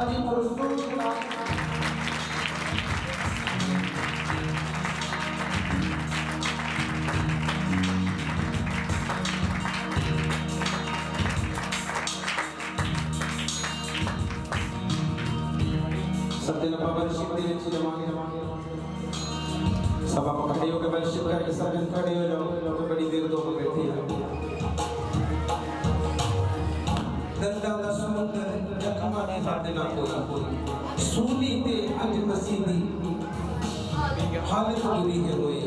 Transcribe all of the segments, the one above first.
ताली पुरुषों सत्यन पावन शिवती ने चीज़ मांगे सब आप खड़े हो के वर्शिप करके सब जन खड़े हो जाओ तो बड़ी देर दो में बैठी है दंडा दा समुद्र जखमा ने साथे ना कोई सूली ते अज मसीदी हालत बुरी है रोए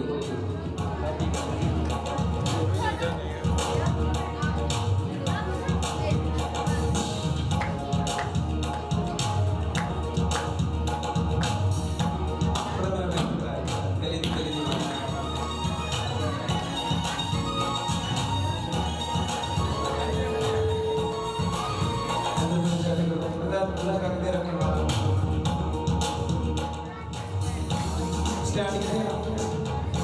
करते रखना stand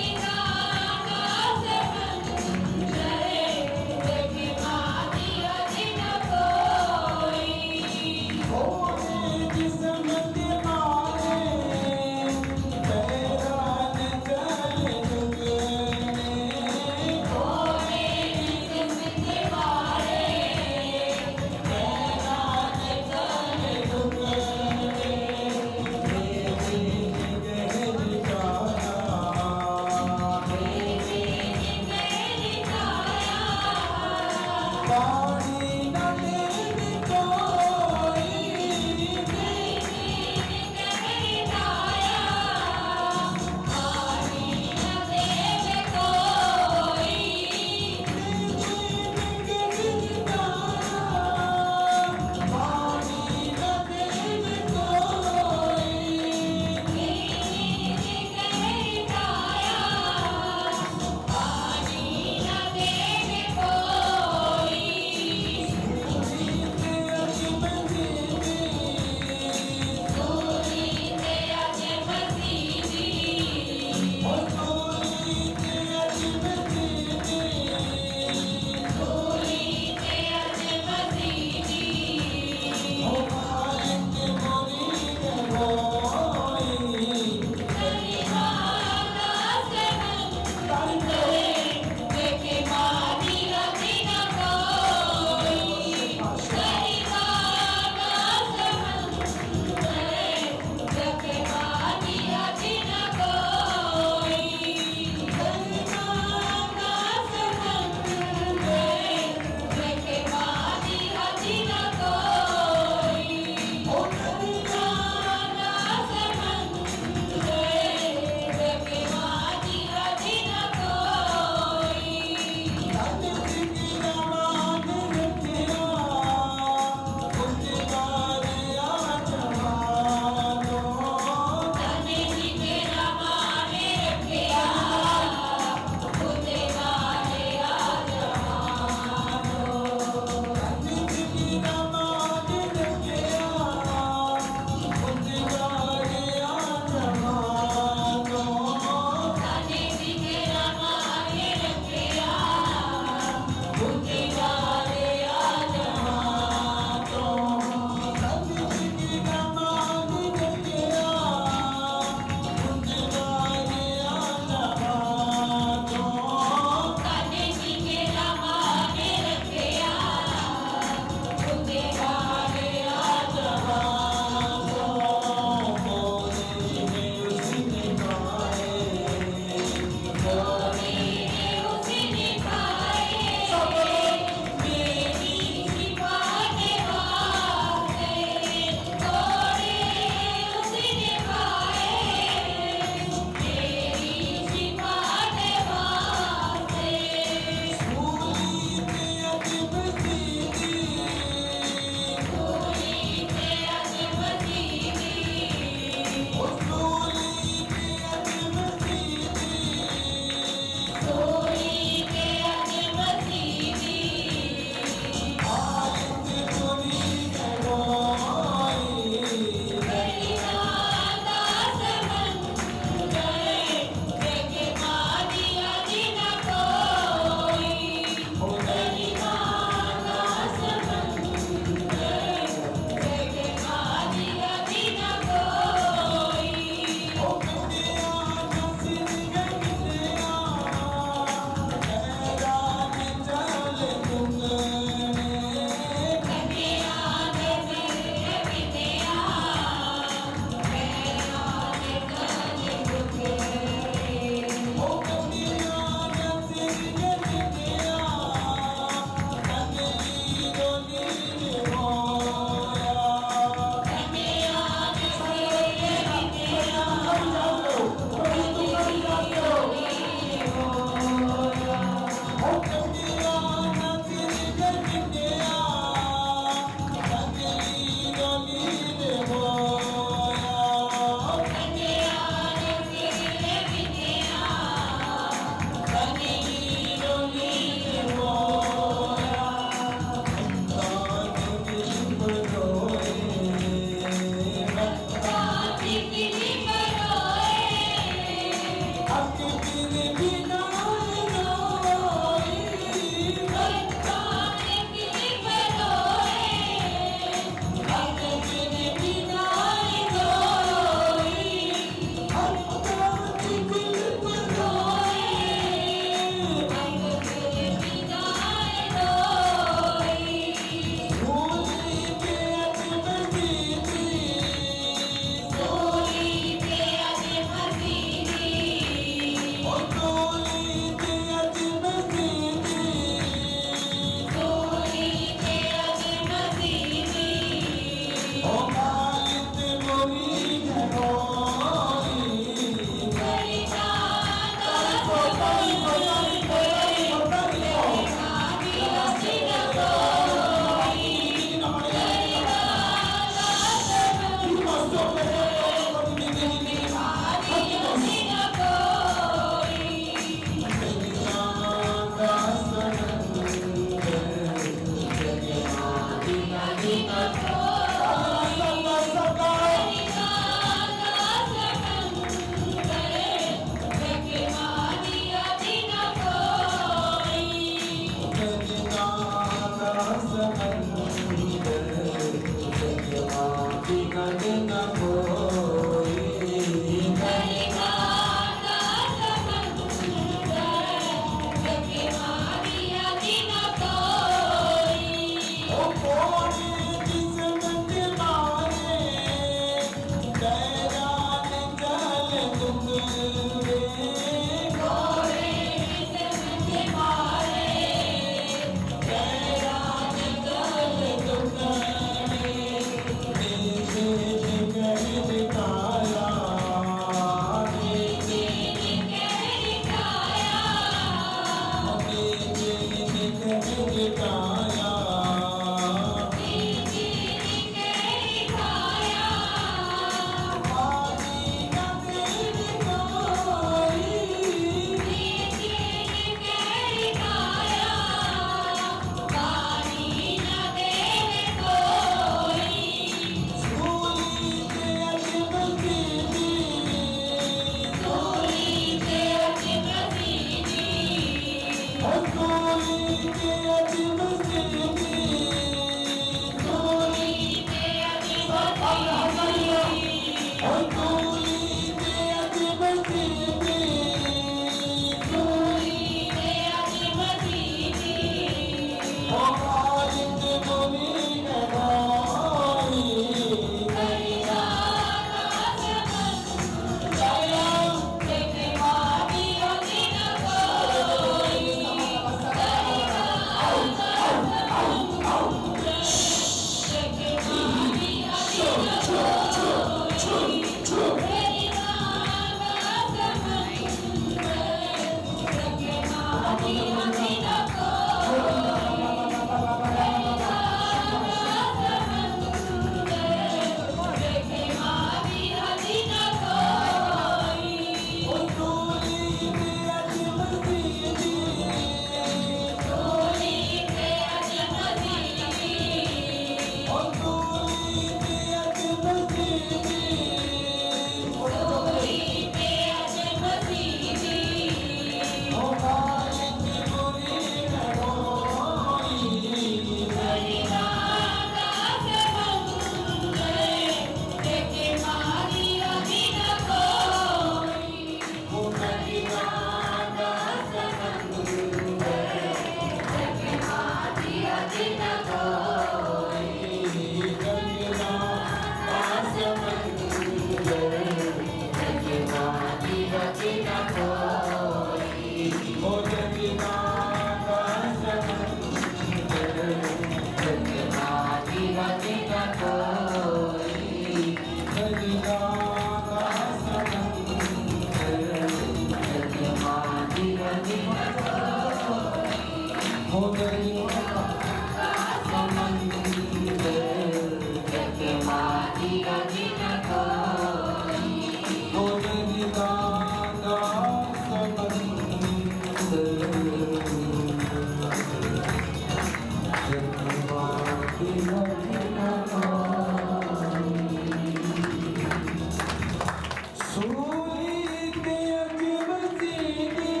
Suli te ajmati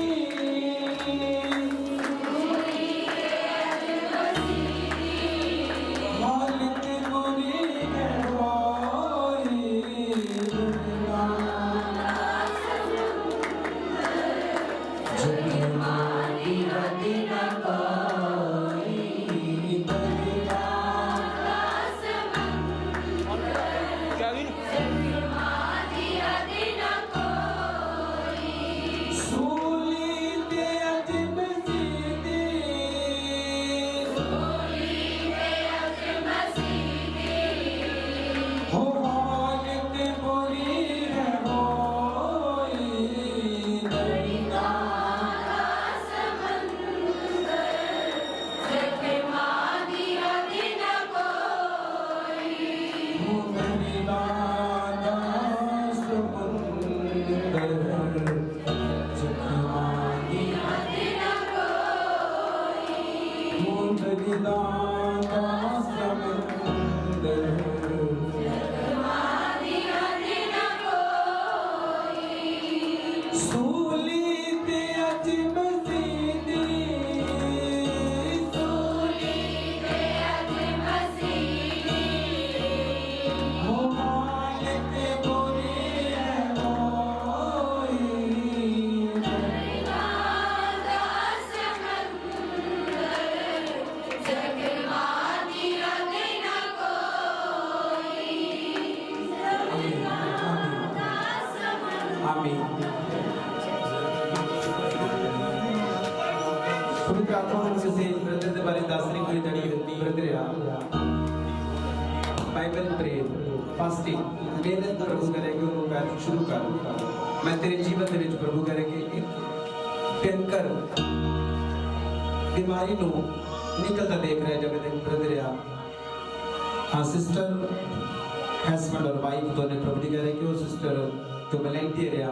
Bible pray fasting मेहनत प्रभु करे कि उन्होंने कर शुरू कर मैं तेरे जीवन दे विच प्रभु करे कि एक टैंकर बीमारी नो निकलता देख रहा है जगत एक ब्रदर या हाँ सिस्टर हस्बैंड और वाइफ दोनों प्रभु जी कह रहे कि वो सिस्टर जो वॉलंटियर है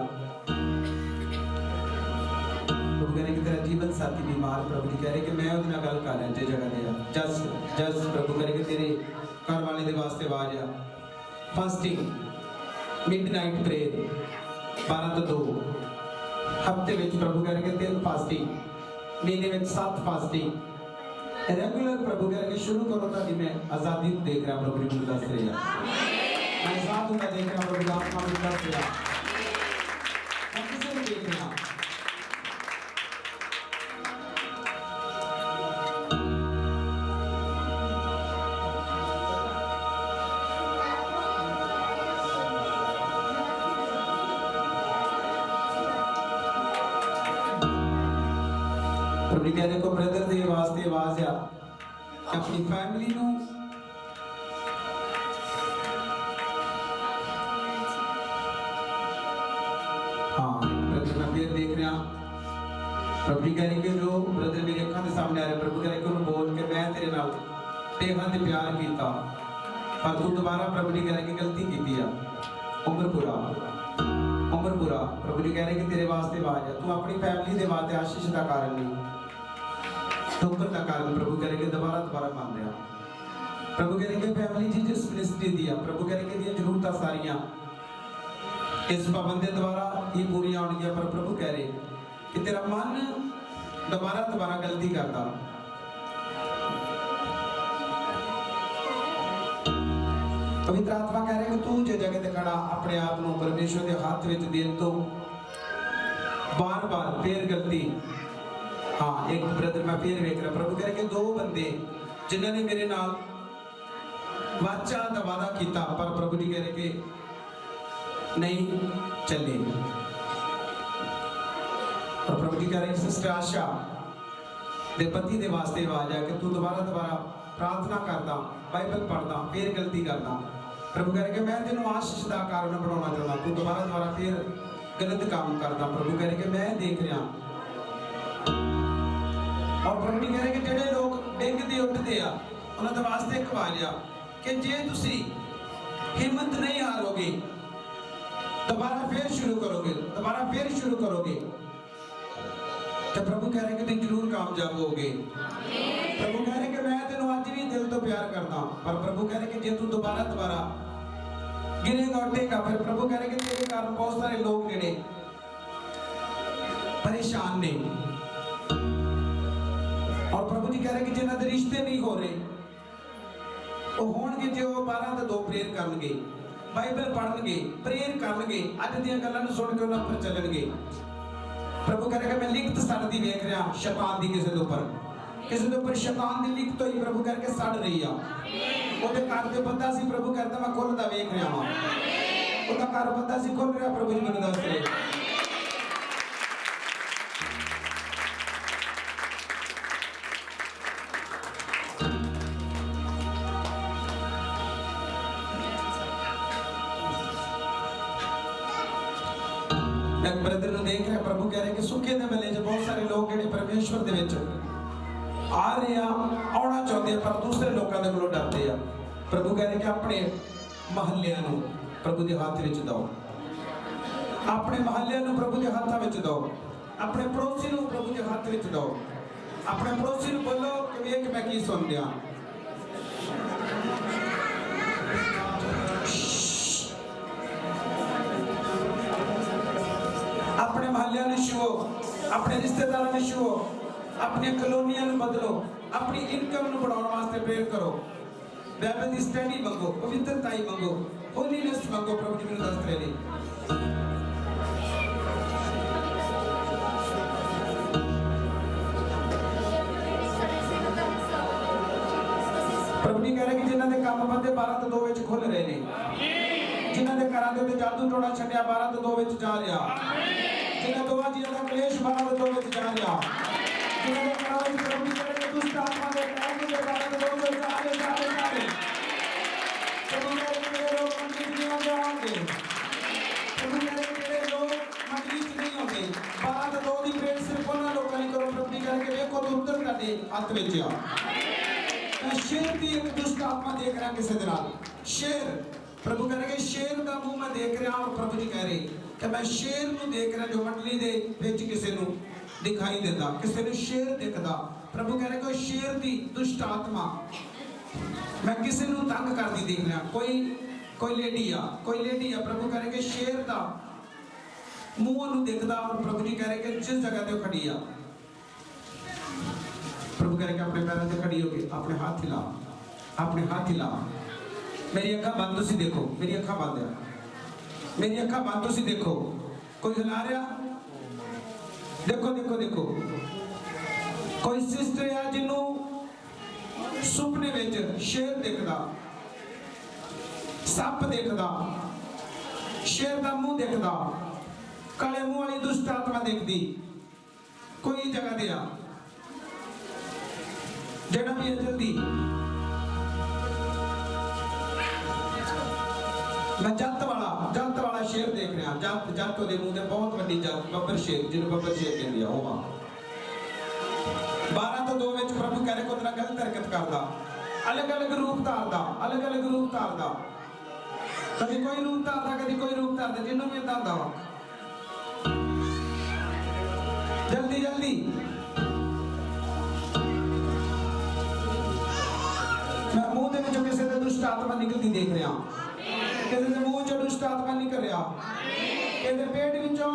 प्रभु कह रहे कि तेरा जीवन साथी बीमार प्रभु जी कह रहे कि मैं उतना गल कर रहा जे जगह दे जस प्रभु कह रहे कि तेरे घर वाले दे वास्ते आवाज आ फास्टिंग मिडनाइट प्रेयर 12 तो 2 हफ्ते में प्रभु कह रहे कि 3 फास्टिंग महीने में 7 फास्टिंग रेगुलर प्रभु कह रहे कि शुरू करो ताकि मैं आजादी देख रहा प्रभु जी दस रहे मैं साथ में देख रहा प्रभु आत्मा में दस रहा मैं किसे भी देख रहा कहने को ब्रदर दे वास्ते आवाज आ अपनी फैमिली नु हाँ ब्रदर मैं फिर देख रहा प्रभु जी कह रहे कि जो ब्रदर मेरी अखां के सामने आ रहे प्रभु कह रहे कि उन्होंने बोल के मैं तेरे नाल तेरा ते प्यार किया पर तू दोबारा प्रभु जी कह रहे कि गलती की उम्रपुरा प्रभु जी कह रहे कि तेरे वास्ते आवाज है तू अपनी फैमिली दे वास्ते आशीष का कारण नहीं ठोकर का कारण प्रभु कह रहे कि दोबारा मान रहा प्रभु कह रहे कि फैमिली जी जिस मिनिस्ट्री दिया प्रभु कह रहे कि दी जरूरतां सारियां इस पाबंदी द्वारा ही पूरी होंगी पर प्रभु कह रहे कि तेरा मन दोबारा गलती करता पवित्र आत्मा कह रहे कि तू जो जगह ते खड़ा अपने आप को परमेश्वर के हाथ में देन तो बार फिर गलती हाँ एक ब्रदर मैं फिर वेख रहा प्रभु कह रहे कि 2 बंदे जिन्होंने मेरे नाल वाचा दा वादा किया पर प्रभु जी कह रहे कि नहीं चले और प्रभु जी कह रहे सिस्टर आशा दे पति दे वास्ते आवाज है कि तू दोबारा प्रार्थना करदा बाइबल पढ़दा फिर गलती करदा प्रभु कह रहे कि मैं तेनों आशीष दा कारण बनाना चाहता तू दोबारा फिर गलत काम करदा प्रभु कह रहे कि मैं देख रहा और प्रभु जी कह रहे कि जेडे लोग डिंगदे उठदे आ उन्हां दे वास्ते एक आवाज आ कि जे तुसी हिम्मत नहीं हारोगे दोबारा फिर शुरू करोगे तो प्रभु कह रहे कि तुम जरूर कामयाब होगे प्रभु कह रहे कि मैं तेनों आज भी दिल तो प्यार करता पर प्रभु कह रहे कि जे तू दोबारा गिरेगा उठेगा फिर प्रभु कह रहे कि तेरे कारण बहुत सारे लोग जेडे परेशान ने और प्रभु जी कह रहे कि जिन्हां दे रिश्ते नहीं हो रहे वो होणगे जे वो 12 ते 2 प्रेयर करनगे बाइबल पढ़नगे प्रेयर करनगे अज दी गल्लां नूं सुन के उन्हां पर चलणगे प्रभु कह रहा है मैं लिखत सड़दी वेख रहा शैतान दी किसी के ऊपर शैतान दी लिखत ही प्रभु करके सड़ रही आ ओदे घर ते बंदा सी प्रभु कहता मैं खुलदा वेख रहा हां ओदा घर बंदा सी खुल रहा प्रभु जी मैनूं दस रहे एक ब्रदर नु देख रहा प्रभु कह रहे कि सुखे दे वेले च बहुत सारे लोग जेडे परमेश्वर दे विच आ रहे आना चाहते पर दूसरे लोगों के कोलों डरते हैं प्रभु कह रहे कि अपने महल्लियां नु प्रभु के हाथ विच दो अपने महल्लियां नु प्रभु के हाथ विच दो अपने पड़ोसी नु प्रभु के हाथ विच दो अपने पड़ोसी नु बोलो कि वेख मैं की सुन लिया अपने महल्लियां नु छुओ अपने रिश्तेदारां नु छुओ अपनी कॉलोनियां नु बदलो अपनी इनकम नु बढ़ाने वास्ते प्रेयर करो बाइबल दी स्टडी मंगो पवित्रता मंगो होलीनेस मंगो प्रभु जी मैनूं दस रहे ने प्रभु जी कह रहे कि जिन्हां दे काम बंदे 12 तो 2 विच खुल रहे ने जिन्हां दे घरां दे उत्ते जादू टोड़ा छड्डिया 12 तो 2 विच जा रहा जिन्हां दोवां जीआं दा कलेश 12 तो 2 विच जा रहा जिन्हां दे घरां विच प्रभु जी कह रहे कि दुष्ट आत्मा दे काम दे 12 तो 2 विच जा रहे प्रभु कह रहे कि लोग मंदिर नहीं आउंदे प्रभु कह रहे कि लोग मंदिर च नहीं आउंदे 12 तो 2 दी प्रेयर सिर्फ उन्हां लोकां लई करो प्रभु जी कह रहे कि वेखो तो उत्तर तुहाडे हत्थ विच आ शेर की एक दुष्ट आत्मा देख रहा किसी दे नाल शेर प्रभु कह रहे कि शेर का मुंह मैं देख रहा और प्रभु जी कह रहे कि मैं शेर नु देख रहा जो मंडली दे विच किसी नु दिखाई देता किसी नु शेर दिखदा प्रभु कह रहे कि शेर दी दुष्ट आत्मा मैं किसी नु तंग करदी देख रहा कोई लेडी आ प्रभु कह रहे कि शेर दा मुंह नु दिखदा और प्रभु जी कह रहे कि जिस जगह ते खड़ी आ प्रभु कह रहे कि अपने पैरों से खड़ी होके अपने हाथ हिला मेरी अखा बंद तुसी देखो मेरी अखा बंद है मेरी अखा बंद तुसी देखो कोई हिला रहा देखो कोई सिस्टर है जिन्हों सुपने विच शेर दिखदा सप दिखदा शेर दा मुंह दिखदा काले मुंह वाली दुष्ट आत्मा दिखदी कोई जगह दे आ जेड़ा भी है जल्दी मैं जत वाला शेर देख रहा जत दे मुंह ते बहुत बड़ी जत बब्बर शेर जिन्हों बब्बर शेर कहंदे आ ओह 12 तो 2 विच प्रभु कह रहे को तेरा गलत हरकत करदा अलग-अलग रूप धारदा कभी कोई रूप धारदा जिन्हों भी धारदा वा जल्दी मैं मुंह दे विचों किसी दे दुष्ट आत्मा निकलदी देख रहा किसी दे मुंह चों दुष्ट आत्मा निकल रहा किसी पेट विचों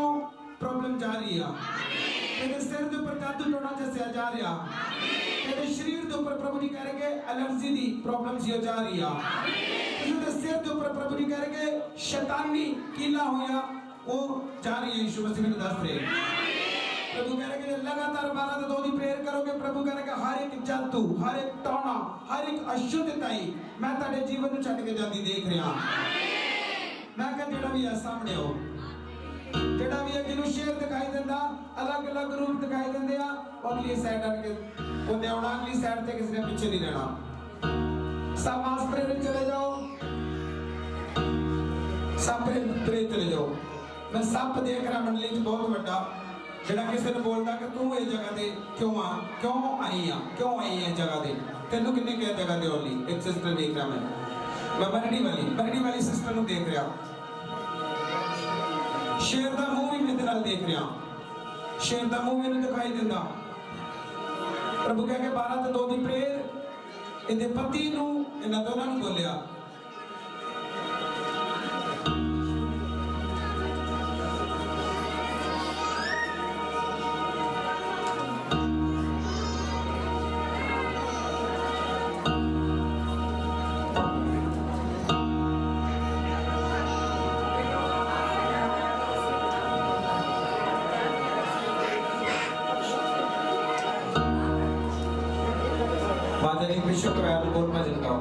प्रॉब्लम जा रही है किसी सिर के ऊपर जादू टोना जैसे जा रहा किसी शरीर के ऊपर प्रभु जी कह रहे कि एलर्जी दी प्रॉब्लम सी जा रही है किसी दे सिर के ऊपर प्रभु जी कह रहे कि शैतानी कीला होया वो जा रही है यीशु मसीह ने दस रहे प्रभु कह रहे कि लगातार 12 तो 2 दी प्रेयर करोगे प्रभु कह रहे कि हर एक जादू हर एक टोना हर एक अशुद्धताई मैं तेरे जीवन नु छड्ड के जांदी देख रहा मैं कह जेड़ा भी है सामने हो जेड़ा भी है जिन्हों शेर दिखाई देंदा अलग-अलग रूप दिखाई देंदे आ अगली साइड आके ओने आउणा अगली साइड ते किसी ने पीछे नहीं रहना सब मास प्रेयर चले जाओ सब प्रेयर चले जाओ मैं सब देख रहा मंडली च बहुत बड़ा जेड़ा किसी ने बोलता कि तू इस जगह ते क्यों आई है जगह ते तेनू किन्ने कहा जगह ते ओली एक सिस्टर देख रहा मैं बरड़ी वाली सिस्टर नु देख रहा शेर दा मुंह भी मेरे नाल देख रहा शेर दा मुंह मैनू दिखाई देंदा प्रभु कह के 12 तो 2 दी प्रेयर इहदे पति नु इन्हां दोनां नु बोलिया आदरणीय विश्व कवैल बोल भजन गाओ।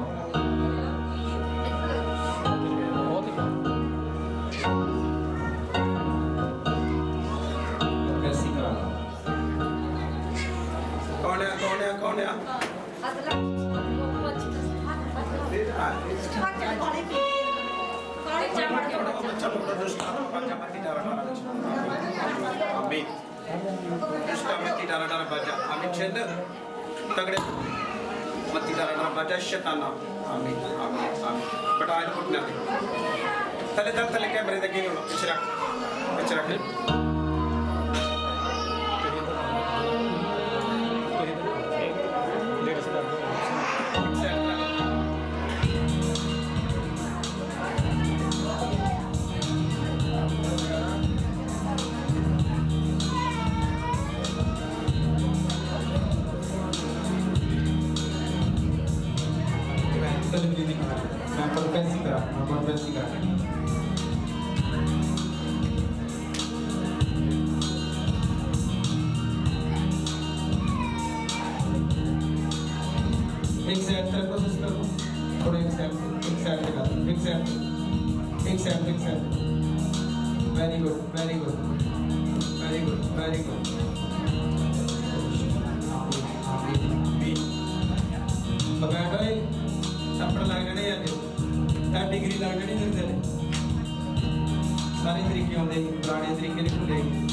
कौन है तगड़े मत्ती डारा बाजा शैताना आमीन आमीन आमीन बटाए फुटना तले तले कैमरे दे गिनो पीछे रख Very good, very good, very good, very good. बैठो थप्पड़ लग जाने या डिग्री लग जानी दिंदे ने सारे तरीके आते पुराने तरीके नहीं भुले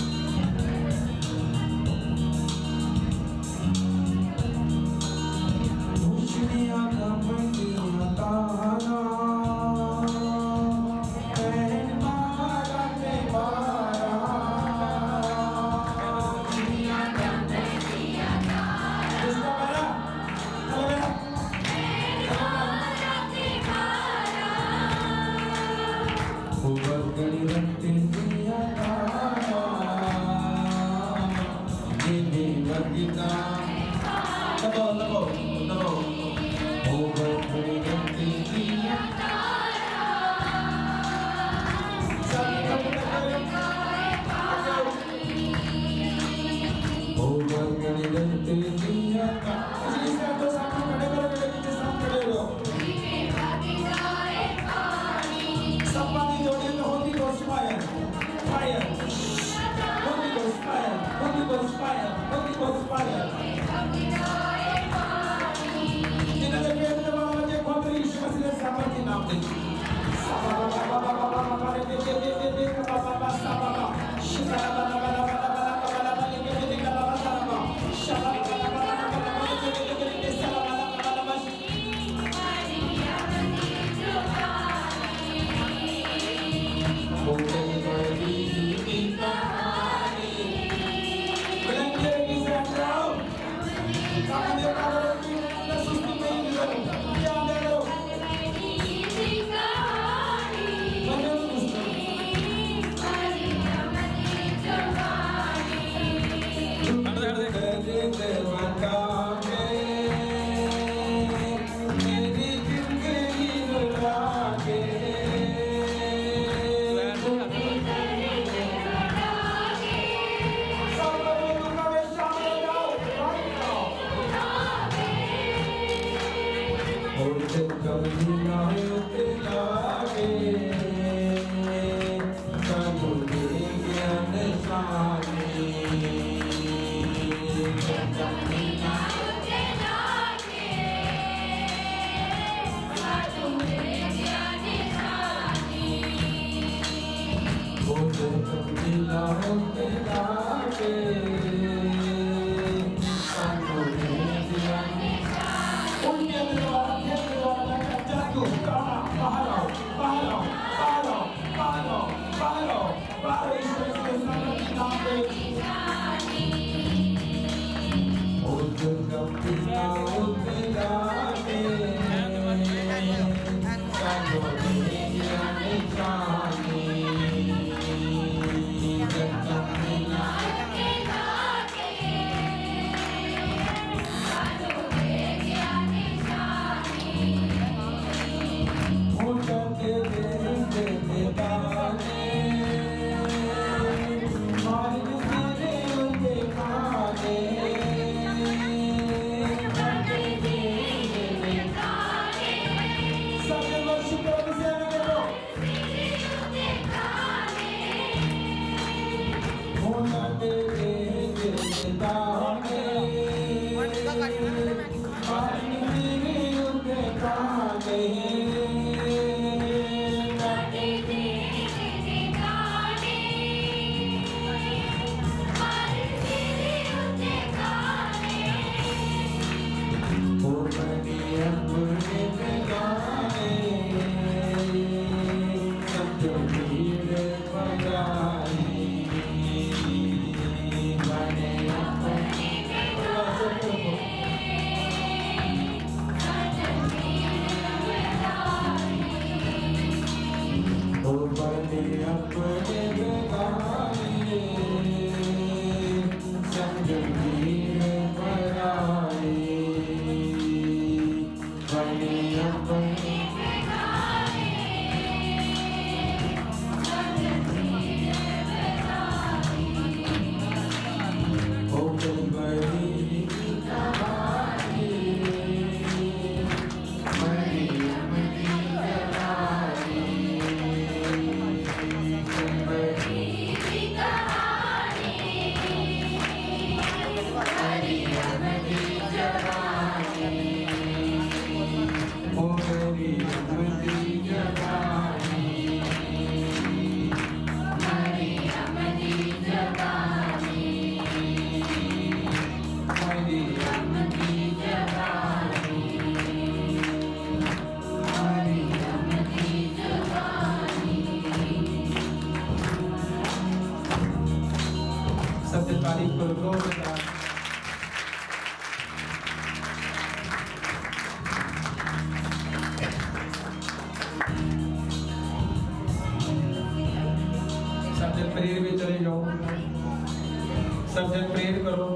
प्रे करो।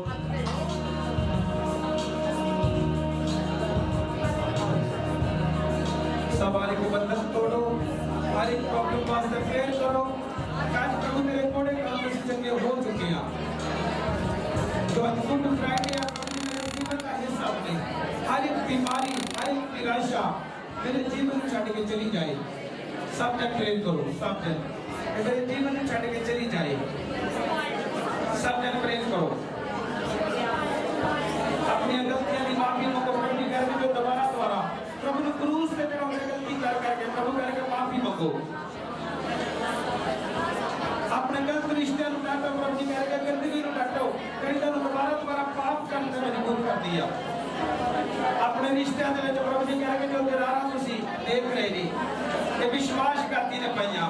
सब हर एक बंधन तोड़ो, हर एक प्रॉब्लम वास्ते प्रेयर करो। आज प्रभु तेरे कोड़े काम से चंगे हो चुके हैं। जो गुड फ्राइडे है प्रभु मेरे जीवन का हिस्सा बने। हर एक बीमारी, हर एक निराशा मेरे जीवन में छड़ के चली जाए। सब जन प्रेयर करो, सब जन मेरे जीवन में छड़ के चली जाए। सब जन प्रेयर करो। अपनी गलतियां की माफी मांगो। प्रभु की करके जो दोबारा प्रभु ने क्रूस पे तेरा गलती कर करके प्रभु करके माफी मांगो। अपने गलत रिश्ते ਨੂੰ डाटो। प्रभु जी करके गंदगी ਨੂੰ डाटो। कहीं तो दोबारा पाप करने में मजबूर कर दिया। अपने रिश्ते ਦੇ ਵਿੱਚ प्रभु जी करके जो दरारा ਤੁਸੀਂ देख रहे जी कि विश्वासघाती ने पाइया।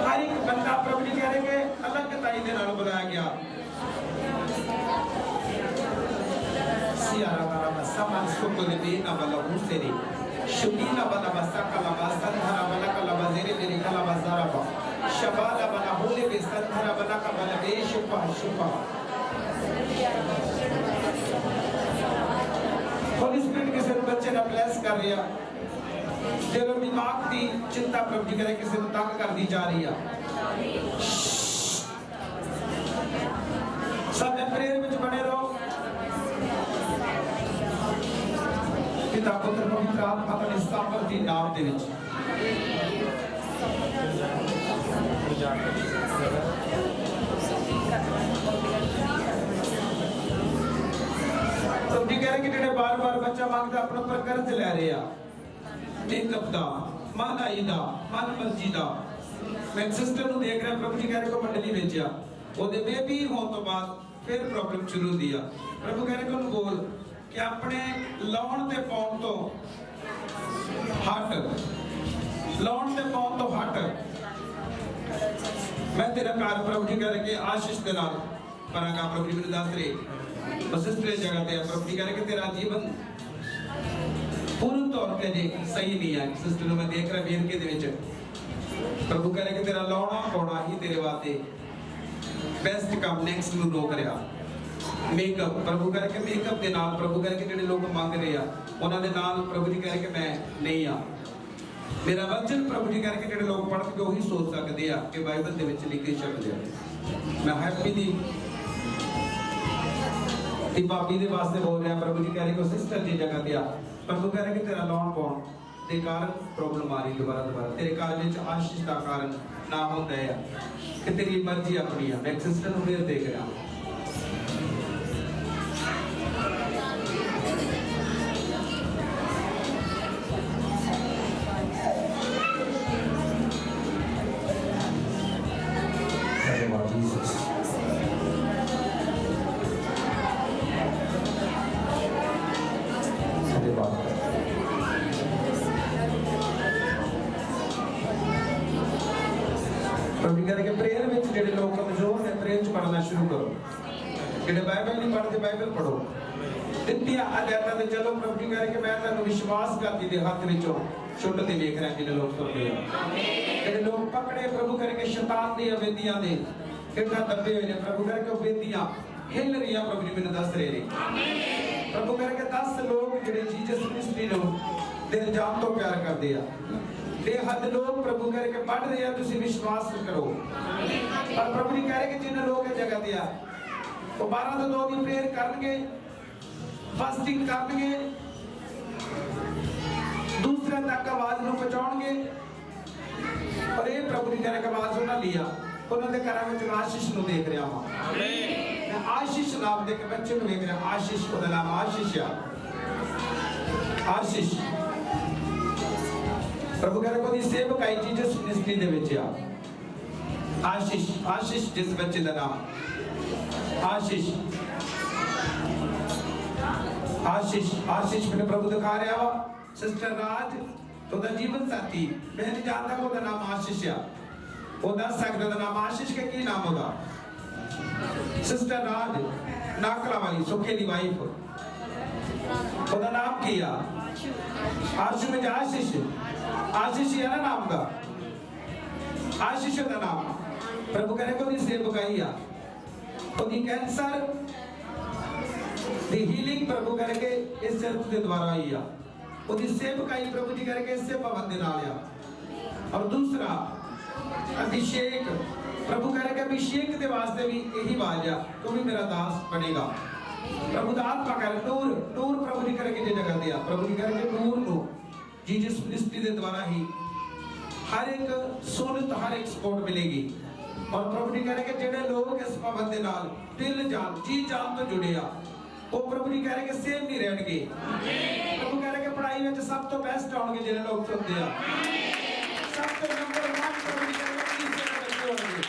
हर एक बंदा प्रभु जी करके अलगताई ਦੇ ਨਾਲ ਬੁਲਾਇਆ ਗਿਆ। सियारा वाला बसा मानसुको ने देना वाला हुसैनी शुकीला वाला बसा कला बसा धरा वाला कला बजेरे मेरे कला बजारा बा शबाला वाला होले बे संधरा वाला का वाला बे शुपा शुपा। होली स्पिरिट के साथ बच्चे ना ब्लेस कर रहा। जो दिमाग की चिंता प्रभु जी करे किसी को तंग कर दी जा रही है। सब प्रेयर में बने रहो। पिता पुत्र पवित्र आत्मा का निस्तापर दी नाम दे विच तो दी कह रहे कि जेड़े बार-बार बच्चा मांगदा अपने पर कर्ज ले रहे आ। मेकअप दा, महंगाई दा, मन मर्जी दा। मैं सिस्टर नु देख रहा प्रभु जी कह रहे को मंडली भेजिया। ओदे बेबी होने तो बाद फिर प्रॉब्लम शुरू हुई आ। प्रभु कह रहे को बोल कि अपने लाउन ते पाउन तो हट, लाउन ते पाउन तो हट। मैं तेरा कार प्रभु जी कह रहे कि आशीष दे नाल परांगा प्रभु जी मेरे दस रहे बस इस जगह पे प्रभु जी कह रहे कि तेरा जीवन पूर्ण तौर पे जी सही नहीं है। सिस्टर मैं देख रहा वीर के दे विच प्रभु कह रहे कि तेरा लाउना पाउना ही तेरे वास्ते बेस्ट काम नेक्स्ट नु नो करया। मेकअप प्रभु करके मेकअप के नाल प्रभु करके जेडे लोग मांग रहे आ उन्हां दे नाल प्रभु जी करके मैं नहीं आ। मेरा वचन प्रभु जी करके जेडे लोग पढ़ के वही सोच सकते आ कि बाइबल दे विच लिखे शब्द है। मैं हैप्पी दी भाभी दे वास्ते बोल रहा। प्रभु जी कह रहे को सिस्टर जी जगह दिया प्रभु कह रहे कि तेरा लोन पाउन दे कारण प्रॉब्लम आ रही दोबारा तेरे घर विच आशीष दा कारण ना होंदा है कि तेरी मर्जी अपनी है। मैं सिस्टर नु फिर देख रहा। शुरू करो जेडे बाइबल नहीं पढ़ते बाइबल पढ़ो। दित्तियां आदतां ते चलो प्रभु जी कह रहे कि मैं तन्नू विश्वासघाती दे हाथ विचों छुट ते देख रहा जिन्हें लोग सुन रहे हैं। जेडे लोग पकड़े प्रभु कह रहे कि शैतान दी अवेदियां दे कितना दबे हुए ने प्रभु कह रहे कि अवेदियां हिल रही हैं। प्रभु जी मैंने दस रहे ने प्रभु कह रहे कि 10 लोग जेडे जीसस मिनिस्ट्री नु दिल जान तो प्यार करदे आ। बेहद लोग प्रभु कह रहे कि बढ़ रहे हैं तुसी विश्वास करो। पर प्रभु जी कह रहे कि जिन्हें लोग जगह दिया वो 12 तो 2 दिन प्रेयर करनगे फास्टिंग करनगे दूसरे तक आवाज नु पहुंचाउणगे। और ये प्रभु जी कह रहे कि आवाज सुन लिया उन्होंने घरां विच आशीष नु देख रहा हां। मैं आशीष नाम दे के बच्चे नु देख रहा। आशीष ओदा नाम आशीष है। आशीष प्रभु कह रहे को दी सेवकाई जीसस मिनिस्ट्री दे विच आ। आशीष आशीष जिस बच्चे का नाम आशीष आशीष आशीष मैंने प्रभु दिखा रहा वा। सिस्टर राज तो दा जीवन साथी मैं नहीं जानता को दा नाम आशीष है। वो दस सकता दा नाम आशीष के की नाम होगा। सिस्टर राज नाकला वाली सुखे दी वाइफ ओदा नाम किया आशु में आशीष आशीष है ना नाम का आशीष का नाम प्रभु कह रहे को दी सेवकाई आ ਉਹਦੀ ਕੈਂਸਰ ਦੀ ਹੀਲਿੰਗ ਪ੍ਰਭੂ ਕਰਕੇ ਇਸ ਚਰਚ ਦੇ ਦੁਆਰਾ ਹੋਈ ਆ। ਉਹਦੀ ਸੇਵਕਾਈ ਪ੍ਰਭੂ ਜੀ ਕਰਕੇ ਇਸੇ ਭਵਨ ਦੇ ਨਾਲ ਆ। और दूसरा अभिषेक प्रभु कह रहे अभिषेक के वास्ते भी यही आवाज आ, तू भी मेरा दास बनेगा। प्रभु दा आत्मा कह नूर नूर प्रभु जी करके जे जगह दिया प्रभु जी करके नूर नो जी जिस मिनिस्ट्री के द्वारा ही हर एक सुनत हर एक सपोर्ट मिलेगी। और प्रभु जी कह रहे जेडे लोग इस भवन दे नाल दिल जान जी जान तो जुड़े आ वो प्रभु जी कह रहे सेम नहीं रहणगे। प्रभु कह रहे पढ़ाई में सब तो बेस्ट आउणगे जेडे लोग चुनते आ, सबसे नंबर 1 प्रभु जी कह रहे तीसरे बच्चे होंगे।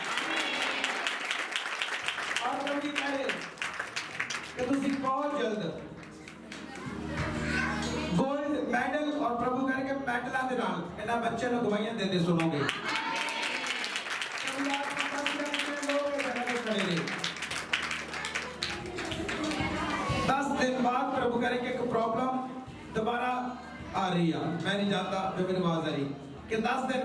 और प्रभु जी कह रहे कि तुसी बहुत जल्द गोल्ड मेडल और प्रभु कह रहे मेडलों के नाल इन्हां बच्चों को गवाहियां देते सुनोगे। दस दिन बाद प्रभु कह रहे एक प्रॉब्लम दोबारा आ रही है, मैं नहीं जानता जो मेरी आवाज आ रही कि 10 दिन